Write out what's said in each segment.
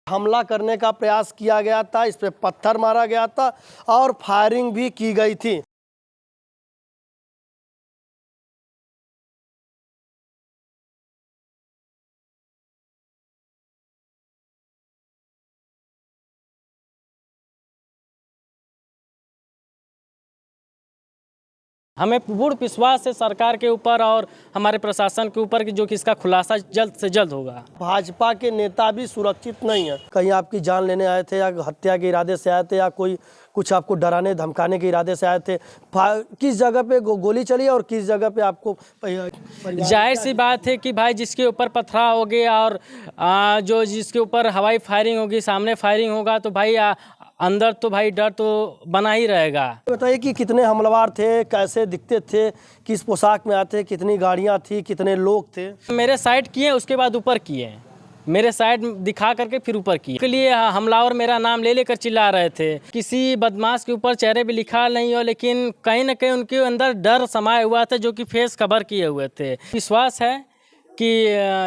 हमला करने का प्रयास किया गया था, इस पे पत्थर मारा गया था और फायरिंग भी की गई थी। हमें पूर्ण विश्वास है सरकार के ऊपर और हमारे प्रशासन के ऊपर कि जो कि इसका खुलासा जल्द से जल्द होगा। भाजपा के नेता भी सुरक्षित नहीं है। कहीं आपकी जान लेने आए थे या हत्या के इरादे से आए थे या कोई कुछ आपको डराने धमकाने के इरादे से आए थे। किस जगह पे गोली चली और किस जगह पे आपको जाहिर सी बात है कि भाई जिसके ऊपर पथराव हो गया और जो जिसके ऊपर हवाई फायरिंग होगी, सामने फायरिंग होगा तो भाई अंदर तो भाई डर तो बना ही रहेगा। बताइए कि कितने हमलावर थे, कैसे दिखते थे, किस पोशाक में आते, कितनी गाड़ियां थी, कितने लोग थे? मेरे साइड किए उसके बाद ऊपर किए, मेरे साइड दिखा करके फिर ऊपर किए। के लिए हमलावर मेरा नाम ले लेकर चिल्ला रहे थे। किसी बदमाश के ऊपर चेहरे भी लिखा नहीं हो, लेकिन कहीं ना कहीं उनके अंदर डर समाया हुआ था जो कि फेस कवर किए हुए थे। विश्वास है कि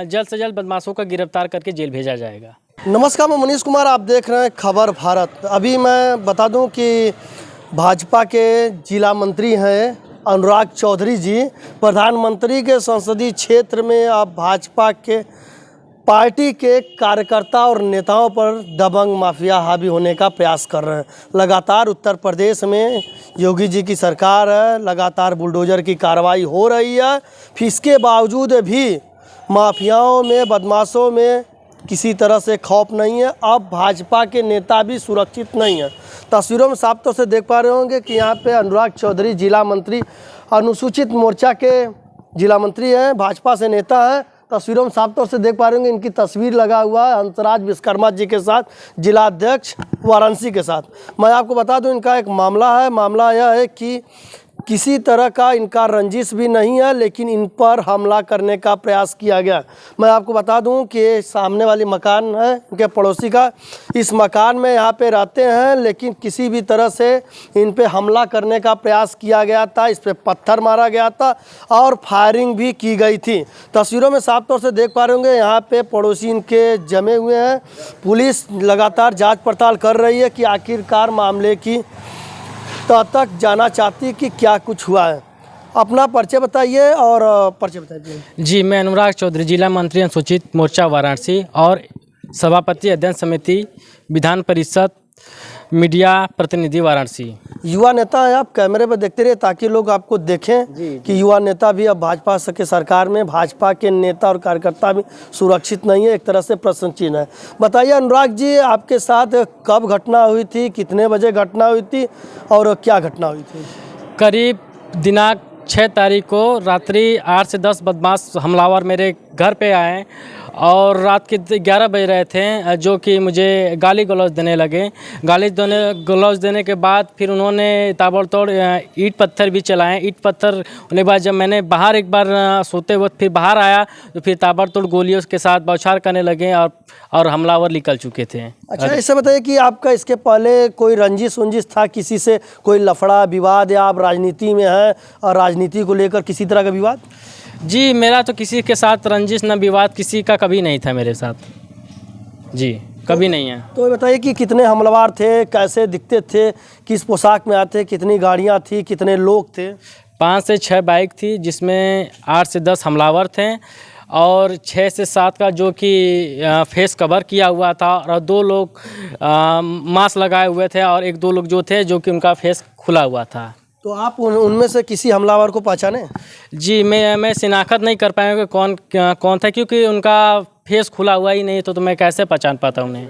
जल्द से जल्द बदमाशों को गिरफ्तार करके जेल भेजा जाएगा। नमस्कार, मैं मनीष कुमार, आप देख रहे हैं खबर भारत। अभी मैं बता दूं कि भाजपा के जिला मंत्री हैं अनुराग चौधरी जी, प्रधानमंत्री के संसदीय क्षेत्र में अब भाजपा के पार्टी के कार्यकर्ता और नेताओं पर दबंग माफिया हावी होने का प्रयास कर रहे हैं। लगातार उत्तर प्रदेश में योगी जी की सरकार है, लगातार बुलडोजर की कार्रवाई हो रही है, फिर इसके बावजूद भी माफियाओं में, बदमाशों में किसी तरह से खौफ नहीं है। अब भाजपा के नेता भी सुरक्षित नहीं है। तस्वीरों में साफ तौर से देख पा रहे होंगे कि यहाँ पे अनुराग चौधरी जिला मंत्री, अनुसूचित मोर्चा के जिला मंत्री हैं, भाजपा से नेता हैं। तस्वीरों में साफ तौर से देख पा रहे होंगे इनकी तस्वीर लगा हुआ है हंसराज विश्वकर्मा जी के साथ, जिला अध्यक्ष वाराणसी के साथ। मैं आपको बता दूं इनका एक मामला है। मामला यह है कि किसी तरह का इनका रंजिश भी नहीं है, लेकिन इन पर हमला करने का प्रयास किया गया। मैं आपको बता दूं कि सामने वाली मकान है इनके पड़ोसी का, इस मकान में यहाँ पे रहते हैं, लेकिन किसी भी तरह से इन पे हमला करने का प्रयास किया गया था, इस पे पत्थर मारा गया था और फायरिंग भी की गई थी। तस्वीरों में साफ तौर से देख पा रहे होंगे यहाँ पे पड़ोसी इनके जमे हुए हैं। पुलिस लगातार जाँच पड़ताल कर रही है कि आखिरकार मामले की तक जाना चाहती कि क्या कुछ हुआ है। अपना परिचय बताइए और परिचय बताइए। जी, मैं अनुराग चौधरी, जिला मंत्री अनुसूचित मोर्चा वाराणसी और सभापति अध्ययन समिति विधान परिषद मीडिया प्रतिनिधि वाराणसी। युवा नेता हैं आप, कैमरे पर देखते रहिए ताकि लोग आपको देखें कि युवा नेता भी अब भाजपा के सरकार में, भाजपा के नेता और कार्यकर्ता भी सुरक्षित नहीं है, एक तरह से प्रश्न चिन्ह है। बताइए अनुराग जी, आपके साथ कब घटना हुई थी, कितने बजे घटना हुई थी और क्या घटना हुई थी? करीब दिनांक 6 तारीख को रात्रि 8 से 10 बदमाश हमलावर मेरे घर पे आए और रात के 11 बज रहे थे, जो कि मुझे गाली गलौज देने लगे। गाली गलौज देने के बाद फिर उन्होंने ताबड़तोड़ ईंट पत्थर भी चलाए। ईंट पत्थर होने के बाद जब मैंने बाहर एक बार सोते वक्त फिर बाहर आया तो फिर ताबड़तोड़ गोलियों के साथ बौछार करने लगे और हमलावर निकल चुके थे। अच्छा, ऐसे बताइए कि आपका इसके पहले कोई रंजिश वंजिश था किसी से, कोई लफड़ा विवाद, या आप राजनीति में हैं और राजनीति को लेकर किसी तरह का विवाद? जी, मेरा तो किसी के साथ रंजिश न विवाद किसी का कभी नहीं था मेरे साथ। जी, कभी नहीं है। तो बताइए कि कितने हमलावर थे, कैसे दिखते थे, किस पोशाक में आते, कितनी गाड़ियां थी, कितने लोग थे? 5 से 6 बाइक थी, जिसमें 8 से 10 हमलावर थे और 6 से 7 का जो कि फेस कवर किया हुआ था और 2 लोग मास्क लगाए हुए थे और 1-2 लोग जो थे जो कि उनका फेस खुला हुआ था। तो आप उनमें से किसी हमलावर को पहचाने? जी, मैं शिनाख्त नहीं कर पाया कि कौन था, क्योंकि उनका फेस खुला हुआ ही नहीं तो मैं कैसे पहचान पाता उन्हें।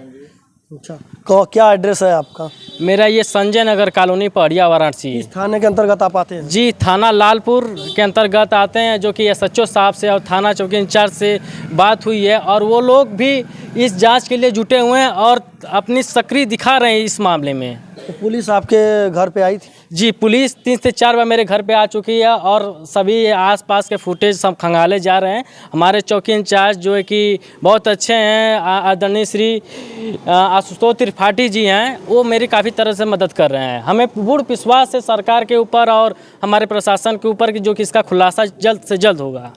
अच्छा, क्या एड्रेस है आपका? मेरा ये संजय नगर कॉलोनी पहड़िया वाराणसी। इस थाने के अंतर्गत आप आते हैं? जी, थाना लालपुर के अंतर्गत आते हैं, जो कि SHO साहब से और थाना चौकी इंचार्ज से बात हुई है और वो लोग भी इस जांच के लिए जुटे हुए हैं और अपनी सक्रिय दिखा रहे हैं इस मामले में। तो पुलिस आपके घर पे आई थी? जी, पुलिस 3 से 4 बार मेरे घर पे आ चुकी है और सभी आसपास के फुटेज सब खंगाले जा रहे हैं। हमारे चौकी इंचार्ज जो है कि बहुत अच्छे हैं, आदरणीय श्री आशुतोष त्रिपाठी जी हैं, वो मेरी काफ़ी तरह से मदद कर रहे हैं। हमें पूर्ण विश्वास है सरकार के ऊपर और हमारे प्रशासन के ऊपर कि जो कि इसका खुलासा जल्द से जल्द होगा।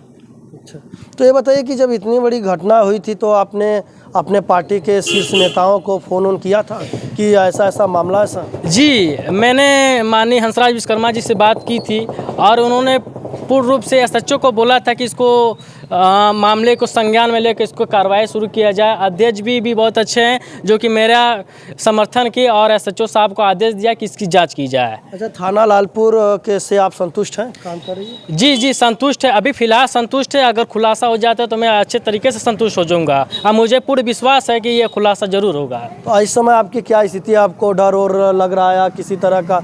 अच्छा, तो ये बताइए कि जब इतनी बड़ी घटना हुई थी तो आपने अपने पार्टी के शीर्ष नेताओं को फ़ोन किया था कि ऐसा ऐसा मामला ऐसा? जी, मैंने माननीय हंसराज विश्वकर्मा जी से बात की थी और उन्होंने पूर्ण रूप से एसएचओ को बोला था कि इसको मामले को संज्ञान में लेकर इसको कार्रवाई शुरू किया जाए। अध्यक्ष भी बहुत अच्छे हैं जो कि मेरा समर्थन किए और एसएचओ साहब को आदेश दिया कि इसकी जांच की जाए। अच्छा, थाना लालपुर के से आप संतुष्ट हैं काम कर रही है? जी संतुष्ट है, अभी फ़िलहाल संतुष्ट है। अगर खुलासा हो जाता है तो मैं अच्छे तरीके से संतुष्ट हो जाऊँगा और मुझे पूर्ण विश्वास है कि ये खुलासा ज़रूर होगा। तो इस समय आपकी क्या स्थिति है? आपको डर और लग रहा है या किसी तरह का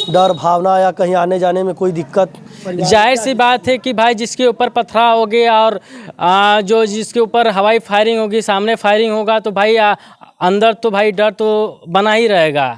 डर भावना या कहीं आने जाने में कोई दिक्कत? जाहिर सी बात है कि भाई जिसके ऊपर पथराव हो गया और जो जिसके ऊपर हवाई फायरिंग होगी, सामने फायरिंग होगा तो भाई अंदर तो भाई डर तो बना ही रहेगा।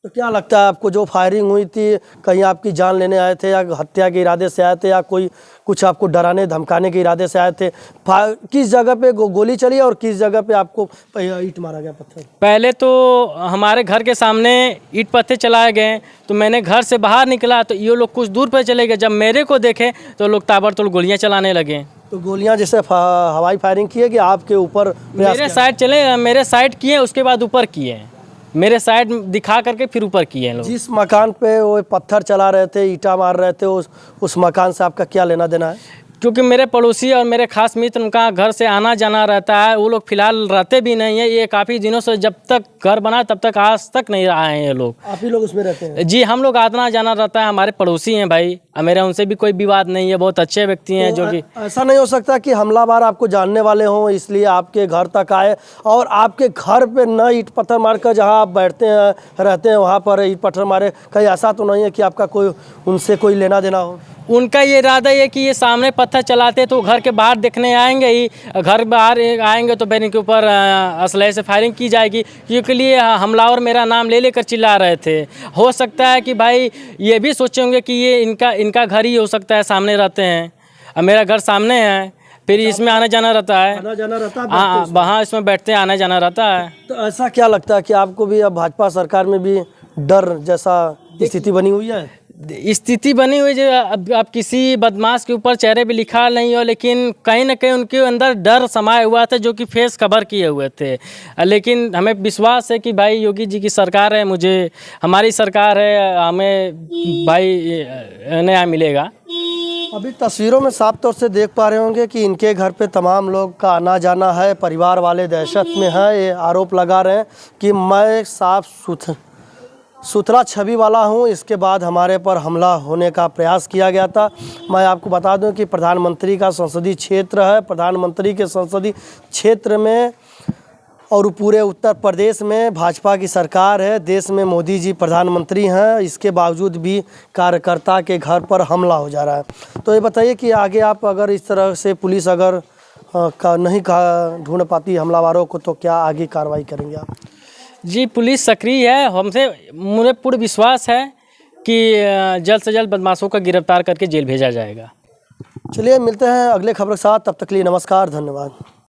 तो क्या लगता है आपको, जो फायरिंग हुई थी कहीं आपकी जान लेने आए थे या हत्या के इरादे से आए थे या कोई कुछ आपको डराने धमकाने के इरादे से आए थे? किस जगह पे गोली चली और किस जगह पे आपको ईंट मारा गया, पत्थर? पहले तो हमारे घर के सामने ईंट पत्थर चलाए गए तो मैंने घर से बाहर निकला तो ये लोग कुछ दूर पर चले गए। जब मेरे को देखे तो लोग ताबड़तोड़ गोलियां चलाने लगे। तो गोलियां जैसे हवाई फायरिंग की है कि आपके ऊपर? मेरे साइड किए, उसके बाद ऊपर किए, मेरे साइड दिखा करके फिर ऊपर किए लोग। जिस मकान पे वो पत्थर चला रहे थे, ईंटा मार रहे थे, उस मकान से आपका क्या लेना देना है? क्योंकि मेरे पड़ोसी और मेरे खास मित्र उनका घर से आना जाना रहता है। वो लोग फिलहाल रहते भी नहीं है, ये काफ़ी दिनों से, जब तक घर बना तब तक आज तक नहीं आए हैं ये लोग। आप ही लोग उसमें रहते हैं? जी, हम लोग आना जाना रहता है। हमारे पड़ोसी हैं भाई, मेरा उनसे भी कोई विवाद नहीं है, बहुत अच्छे व्यक्ति हैं। जो कि ऐसा नहीं हो सकता कि हमलावर आपको जानने वाले हों इसलिए आपके घर तक आए और आपके घर पे न ईंट पत्थर मारकर जहां आप बैठते हैं रहते हैं वहां पर ईंट पत्थर मारे? कहीं ऐसा तो नहीं है कि आपका कोई उनसे कोई लेना देना हो? उनका ये इरादा है कि ये सामने पत्थर चलाते तो घर के बाहर देखने आएंगे ही, घर बाहर आएंगे तो फिर इनके ऊपर असलहे से फायरिंग की जाएगी। क्योंकि लिए हमलावर मेरा नाम ले लेकर चिल्ला रहे थे। हो सकता है कि भाई ये भी सोचे होंगे कि ये इनका घर ही हो सकता है, सामने रहते हैं, अब मेरा घर सामने है, फिर इसमें आना जाना रहता है। आना जाना रहता है? हाँ, वहाँ इसमें बैठते हैं, आना जाना रहता है। तो ऐसा क्या लगता है कि आपको भी अब भाजपा सरकार में भी डर जैसा स्थिति बनी हुई है? स्थिति बनी हुई जो अब किसी बदमाश के ऊपर चेहरे पे लिखा नहीं हो, लेकिन कहीं ना कहीं उनके अंदर डर समाया हुआ था जो कि फेस कवर किए हुए थे। लेकिन हमें विश्वास है कि भाई योगी जी की सरकार है, हमारी सरकार है, हमें भाई न्याय मिलेगा। अभी तस्वीरों में साफ तौर से देख पा रहे होंगे कि इनके घर पे तमाम लोग का आना जाना है, परिवार वाले दहशत में हैं। ये आरोप लगा रहे हैं कि मैं साफ सुथरा छवि वाला हूं, इसके बाद हमारे पर हमला होने का प्रयास किया गया था। मैं आपको बता दूं कि प्रधानमंत्री का संसदीय क्षेत्र है। प्रधानमंत्री के संसदीय क्षेत्र में और पूरे उत्तर प्रदेश में भाजपा की सरकार है, देश में मोदी जी प्रधानमंत्री हैं, इसके बावजूद भी कार्यकर्ता के घर पर हमला हो जा रहा है। तो ये बताइए कि आगे आप अगर इस तरह से पुलिस अगर नहीं ढूंढ पाती हमलावरों को तो क्या आगे कार्रवाई करेंगे आप? जी, पुलिस सक्रिय है, मुझे पूर्ण विश्वास है कि जल्द से जल्द बदमाशों को गिरफ्तार करके जेल भेजा जाएगा। चलिए मिलते हैं अगले खबर के साथ, तब तक के लिए नमस्कार, धन्यवाद।